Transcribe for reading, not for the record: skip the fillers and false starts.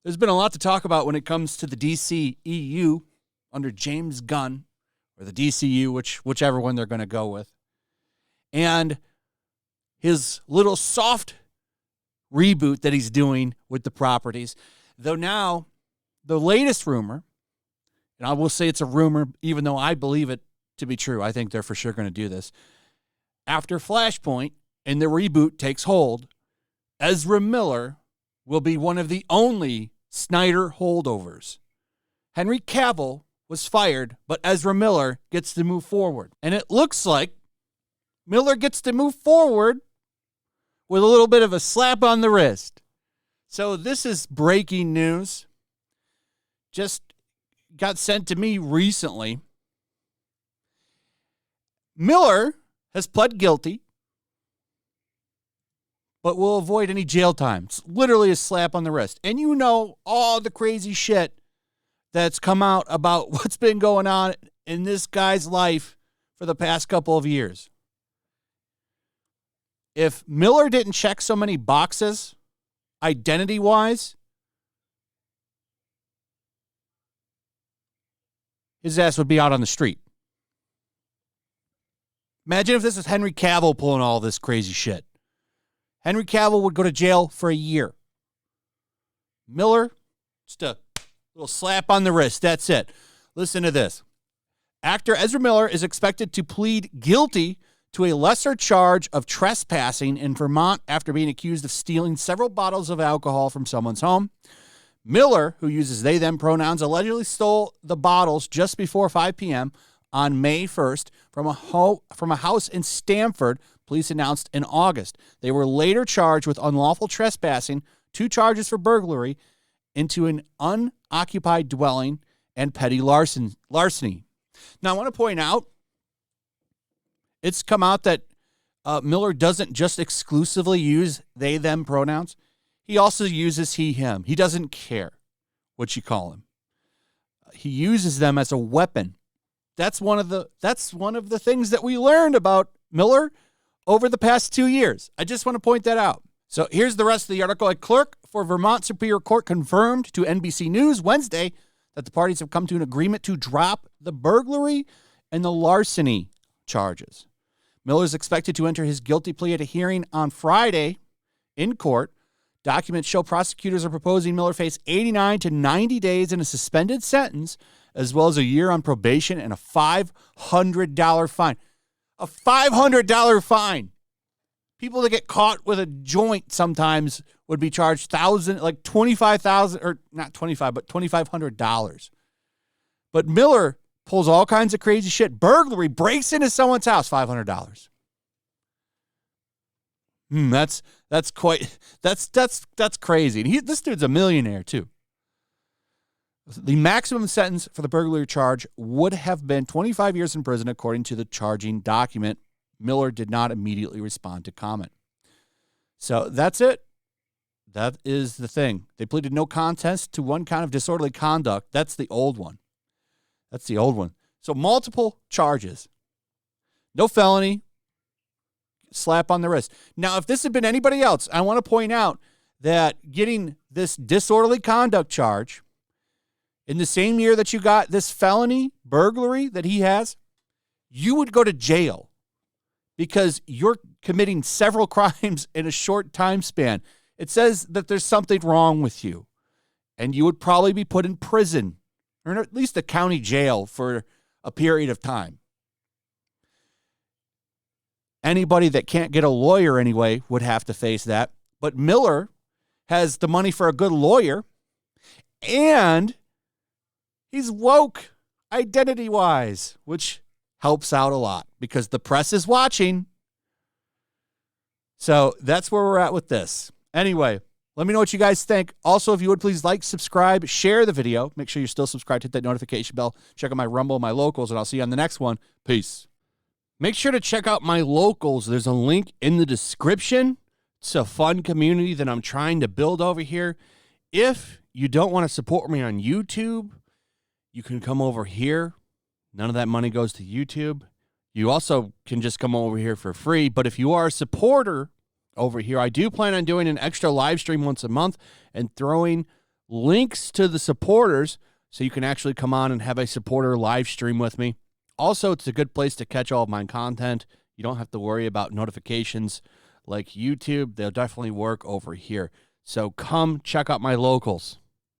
There's been a lot to talk about when it comes to the DCEU under James Gunn, or the DCU, whichever one they're going to go with, and his little soft reboot that he's doing with the properties. Though now, the latest rumor, and I will say it's a rumor, even though I believe it to be true. I think they're for sure going to do this. After Flashpoint and the reboot takes hold, Ezra Miller will be one of the only Snyder holdovers. Henry Cavill was fired, but Ezra Miller gets to move forward. And it looks like Miller gets to move forward with a little bit of a slap on the wrist. So this is breaking news. Just got sent to me recently. Miller has pled guilty, but will avoid any jail time. It's literally a slap on the wrist. And you know all the crazy shit that's come out about what's been going on in this guy's life for the past couple of years. If Miller didn't check so many boxes, identity-wise, his ass would be out on the street. Imagine if this was Henry Cavill pulling all this crazy shit. Henry Cavill would go to jail for a year. Miller, just a little slap on the wrist. That's it. Listen to this. Actor Ezra Miller is expected to plead guilty to a lesser charge of trespassing in Vermont after being accused of stealing several bottles of alcohol from someone's home. Miller, who uses they, them pronouns, allegedly stole the bottles just before 5 p.m. on May 1st from a house in Stamford, police announced in August. They were later charged with unlawful trespassing, 2 charges for burglary into an unoccupied dwelling, and petty larceny. Now, I want to point out, it's come out that Miller doesn't just exclusively use they, them pronouns. He also uses he, him. He doesn't care what you call him. He uses them as a weapon. That's one of the things that we learned about Miller over the past 2 years. I just want to point that out. So here's the rest of the article. A clerk for Vermont Superior Court confirmed to NBC News Wednesday that the parties have come to an agreement to drop the burglary and the larceny charges. Miller is expected to enter his guilty plea at a hearing on Friday in court. Documents show prosecutors are proposing Miller face 89 to 90 days in a suspended sentence, as well as a year on probation and a $500 fine. A $500 fine. People that get caught with a joint sometimes would be charged $25,000, or not 25, but $2,500. But Miller pulls all kinds of crazy shit. Burglary, breaks into someone's house, $500. That's crazy. And this dude's a millionaire too. The maximum sentence for the burglary charge would have been 25 years in prison, according to the charging document. Miller did not immediately respond to comment. So that's it. That is the thing. They pleaded no contest to one count of disorderly conduct. That's the old one. So multiple charges. No felony. Slap on the wrist. Now, if this had been anybody else, I want to point out that getting this disorderly conduct charge in the same year that you got this felony burglary that he has, you would go to jail because you're committing several crimes in a short time span. It says that there's something wrong with you, and you would probably be put in prison or at least a county jail for a period of time. Anybody that can't get a lawyer anyway would have to face that. But Miller has the money for a good lawyer, and he's woke identity-wise, which helps out a lot because the press is watching. So that's where we're at with this. Anyway, let me know what you guys think. Also, if you would please like, subscribe, share the video. Make sure you're still subscribed. Hit that notification bell. Check out my Rumble, my locals, and I'll see you on the next one. Peace. Make sure to check out my locals. There's a link in the description. It's a fun community that I'm trying to build over here. If you don't want to support me on YouTube, you can come over here. None of that money goes to YouTube. You also can just come over here for free. But if you are a supporter over here, I do plan on doing an extra live stream once a month and throwing links to the supporters so you can actually come on and have a supporter live stream with me. Also, it's a good place to catch all of my content. You don't have to worry about notifications like YouTube. They'll definitely work over here. So come check out my locals.